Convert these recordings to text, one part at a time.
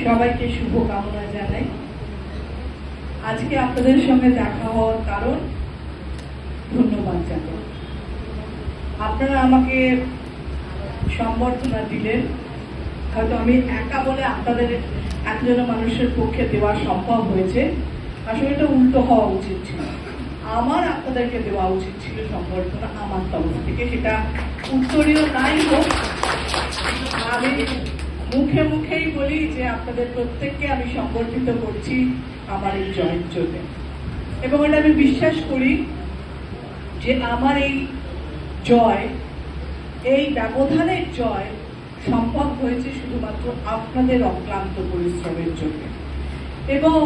সবাইকে শুভকামনা জানাই। আজকে আপনাদের সঙ্গে দেখা হওয়ার কারণ ধন্যবাদ জানাই। আপনারা আমাকে সম্বর্ধনা দিলেন, হয়তো আমি একা বলে আপনাদের এতজন মানুষের পক্ষে দেওয়া সম্ভব হয়েছে। আসলে এটা উল্টো হওয়া উচিত ছিল, আমার আপনাদেরকে দেওয়া উচিত ছিল সম্বর্ধনা আমার তরফ থেকে। সেটা উত্তরীয় নাই হোক, আমি মুখে মুখেই বলি যে আপনাদের প্রত্যেককে আমি সংবর্ধিত করছি আমার এই জয়ের জন্য। এবং এটা আমি বিশ্বাস করি যে আমার এই জয়, এই ব্যবধানের জয় সম্ভব হয়েছে শুধুমাত্র আপনাদের অক্লান্ত পরিশ্রমের জন্য। এবং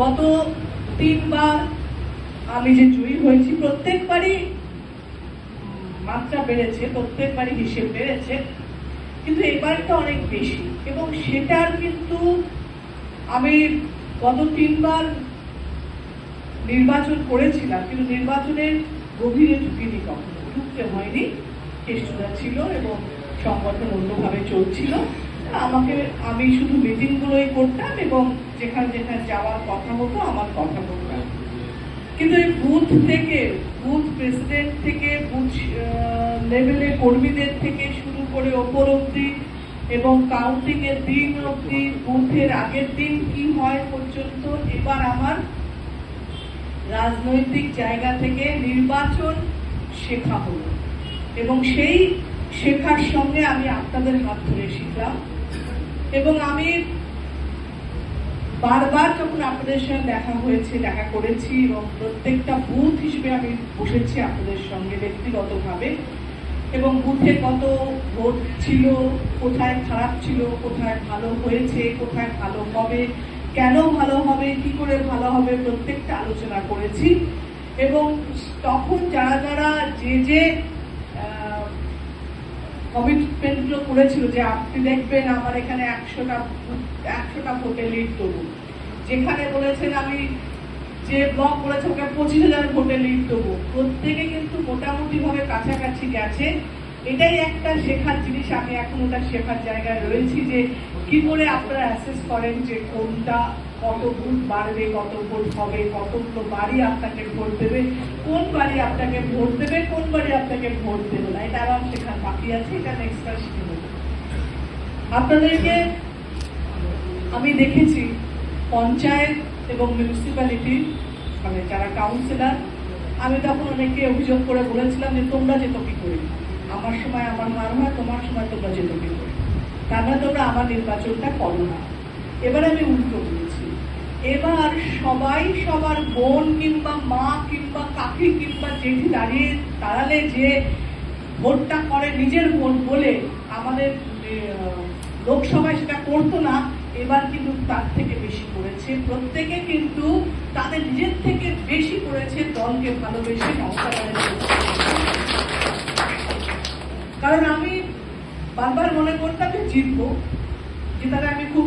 গত 3 বার আমি যে জয়ী হয়েছি, প্রত্যেকবারই মাত্রা বেড়েছে, প্রত্যেকবারই হিসেব বেড়েছে, কিন্তু এবারটা অনেক বেশি। এবং সেটার কিন্তু আমি গত 3 বার নির্বাচন করেছিলাম, কিন্তু নির্বাচনের গভীরে ঢুকিনি, কখনো ঢুকতে হয়নি। কেষ্টুদা ছিল এবং সংগঠন অন্যভাবে চলছিল। আমি শুধু মিটিংগুলোই করতাম এবং যেখানে যেখানে যাওয়ার কথা হতো আমার কথা বলতাম। কিন্তু এই বুথ থেকে, বুথ প্রেসিডেন্ট থেকে, বুথ লেভেলে কর্মীদের থেকে শুরু করে ওপর অব্দি এবং কাউন্টিং এর দিন অব্দি, বুথের আগের দিন কি হয় পর্যন্ত, এবার আমার রাজনৈতিক জায়গা থেকে নির্বাচন শেখা হলো। এবং সেই শেখার সঙ্গে আমি আপনাদের হাত ধরে শিখলাম। এবং আমি বারবার যখন আপনাদের সঙ্গে দেখা হয়েছে, দেখা করেছি, এবং প্রত্যেকটা বুথ হিসেবে আমি বসেছি আপনাদের সঙ্গে ব্যক্তিগতভাবে। এবং বুথে কত ভোট ছিল, কোথায় খারাপ ছিল, কোথায় ভালো হয়েছে, কোথায় ভালো হবে, কেন ভালো হবে, কি করে ভালো হবে, প্রত্যেকটা আলোচনা করেছি। এবং তখন যারা যারা যে কমিটমেন্টগুলো করেছিল যে আপনি দেখবেন আমার এখানে 100টা ভোটে লিড দেবো, যেখানে বলেছেন আমি যে ব্লক বলেছে ওকে 25,000 ভোটে লিড দেবো, প্রত্যেকে কিন্তু মোটামুটি ভাবে কাছাকাছি গেছে। এটাই একটা শেখার জিনিস। আমি এখন ওটা শেখার জায়গায় রয়েছি যে কি করে আপনারা অ্যাসেস করেন যে কোনটা কত ভোট বাড়বে, কত ভোট হবে, কতগুলো বাড়ি আপনাকে ভোট দেবে, কোন বাড়ি আপনাকে ভোট দেবে, কোন বাড়ি আপনাকে ভোট দেবে না। এটা আমার শেখার বাকি আছে, এটা নেক্সট বার শিখে নেব। আপনাদেরকে আমি দেখেছি পঞ্চায়েত এবং মিউনিসিপ্যালিটি, মানে যারা কাউন্সিলর, আমি তখন অনেকে অভিযোগ করে বলেছিলাম যে তোমরা যেত কি করে, আমার সময় আমার হার হয়, তোমার সময় তোমরা যেত কি করে, তার মানে তোমরা আমার নির্বাচনটা করো না। এবার আমি উল্টো বলেছি, এবার সবাই সবার বোন কিংবা মা কিংবা কাকি কিংবা জেঠি দাঁড়ালে যে ভোটটা করে নিজের ভোট বলে আমাদের লোকসভায় সেটা করতো না, এবার কিন্তু তার থেকে বেশি করেছে। প্রত্যেকে কিন্তু তাদের নিজের থেকে বেশি করেছে দলকে ভালোবেসে মমতা ব্যানার্জি। কারণ আমি বারবার মনে করতাম যে জিতবো, যেটাকে আমি খুব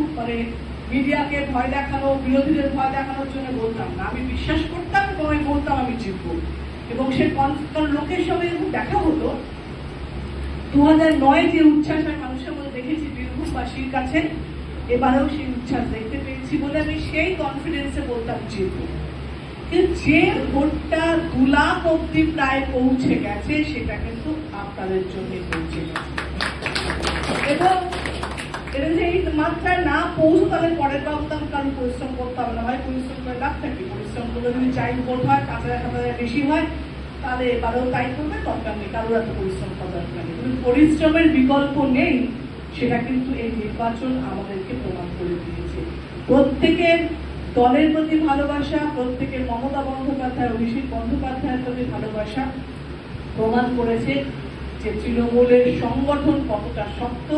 মিডিয়াকে ভয় দেখানো, বিরোধীদের ভয় দেখানোর জন্য বলতাম না, আমি বিশ্বাস করতাম এবং আমি বলতাম আমি জিতবো। এবং সে লোকের সঙ্গে যখন দেখা হতো 2009 যে উচ্ছ্বাস আমি মানুষের মধ্যে দেখেছি বীরভূমবাসীর কাছে, এবারেও সেই উচ্ছ্বাস দেখতে পেয়েছি বলে আমি সেই কনফিডেন্সে বলতাম জিতবো। কিন্তু যে ভোটটা 2 লাখ অব্দি প্রায় পৌঁছে গেছে, সেটা কিন্তু আপনাদের জন্য পৌঁছে গেছে। এবং এটা যে এই মাত্রায় না পৌঁছে তাহলে পরের বার কারণ পরিশ্রম করতে হবে না, ভাই পরিশ্রম করে লাভ থাকবে। পরিশ্রম করলে যদি 4 ভোট হয়, 5,000 বেশি হয়, তাহলে এবারেও তাই করবে, দরকার নেই কারোর এত পরিশ্রম করার দরকার নেই। কিন্তু পরিশ্রমের বিকল্প নেই, সেটা কিন্তু এই নির্বাচন আমাদেরকে প্রমাণ করে দিয়েছে। প্রত্যেকের দলের প্রতি ভালোবাসা, প্রত্যেকের মমতা বন্দ্যোপাধ্যায়, অভিষেক বন্দ্যোপাধ্যায়ের প্রতি ভালোবাসা প্রমাণ করেছে যে তৃণমূলের সংগঠন কতটা শক্ত,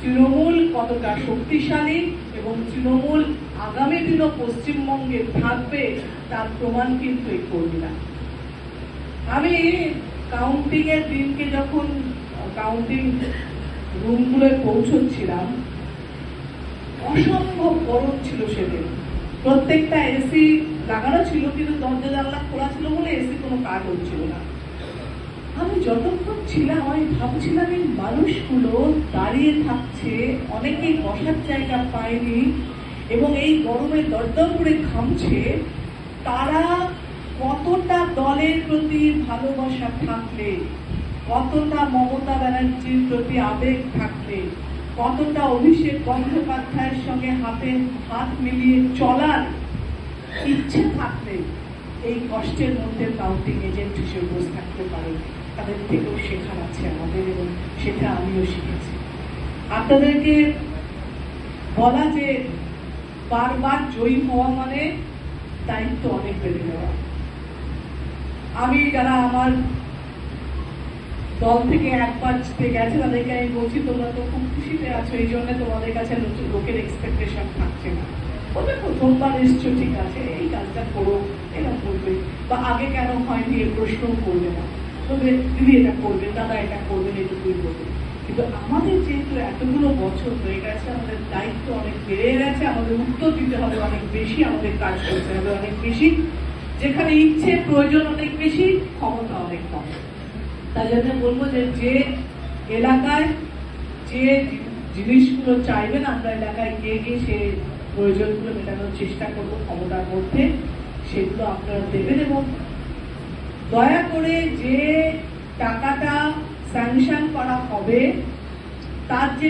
তৃণমূল কতটা শক্তিশালী, এবং তৃণমূল আগামী দিনও পশ্চিমবঙ্গে থাকবে, তার প্রমাণ কিন্তু এই কর্মীরা। আমি কাউন্টিং এর দিনকে যখন কাউন্টিং রুমগুলোয় পৌঁছচ্ছিলাম, অসম্ভব গরম ছিল সেদিন। প্রত্যেকটা এসি লাগানো ছিল, কিন্তু দরজা জানলা খোলা ছিল বলে এসি কোনো কাজ হচ্ছিল না। আমি যতক্ষণ ছিলাম আমি ভাবছিলাম এই মানুষগুলো দাঁড়িয়ে থাকছে, অনেকেই বসার জায়গা পায়নি এবং এই গরমে দরদর করে ঘামছে, তারা কতটা দলের প্রতি ভালোবাসা থাকলে, কতটা মমতা ব্যানার্জির প্রতি আবেগ থাকলে, কতটা অভিষেক বন্দ্যোপাধ্যায়ের সঙ্গে হাতে হাত মিলিয়ে চলার ইচ্ছে থাকলে এই কষ্টের মধ্যে কাউন্টিং এজেন্ট হিসেবে বসে থাকতে পারে। তাদের থেকেও শেখার আছে আমাদের, এবং সেটা আমিও শিখেছি। আপনাদেরকে বলা যে বারবার জয়ী হওয়া মানে দায়িত্ব অনেক বেড়ে যাওয়া। আমি যারা আমার দল থেকে একবার জিতে গেছে তাদেরকে আমি বলছি, তোমরা তো খুব খুশিতে আছো, এই জন্য তোমাদের কাছে নতুন লোকের এক্সপেকটেশন থাকছে না। ওদের প্রথমবার এসছো, ঠিক আছে, এই কাজটা করো, এরকম করবে, বা আগে কেন হয়নি এর প্রশ্নও করবে না, তবে দিদি এটা করবেন, দাদা এটা করবেন, এটুকুই করবে। কিন্তু আমাদের যেহেতু এতগুলো বছর হয়ে গেছে, আমাদের দায়িত্ব অনেক বেড়ে গেছে, আমাদের উত্তর দিতে হবে অনেক বেশি, আমাদের কাজ করতে হবে অনেক বেশি, যেখানে ইচ্ছে প্রয়োজন অনেক বেশি, ক্ষমতা অনেক কম। তাই জন্য বলবো যে যে এলাকায় যে জিনিসগুলো চাইবেন, আমরা এলাকায় গিয়ে গিয়ে সে প্রয়োজনগুলো মেটানোর চেষ্টা করবো ক্ষমতার মধ্যে, সেগুলো আপনারা দেবেন। এবং দয়া করে যে টাকাটা স্যাংশন করা হবে তার যে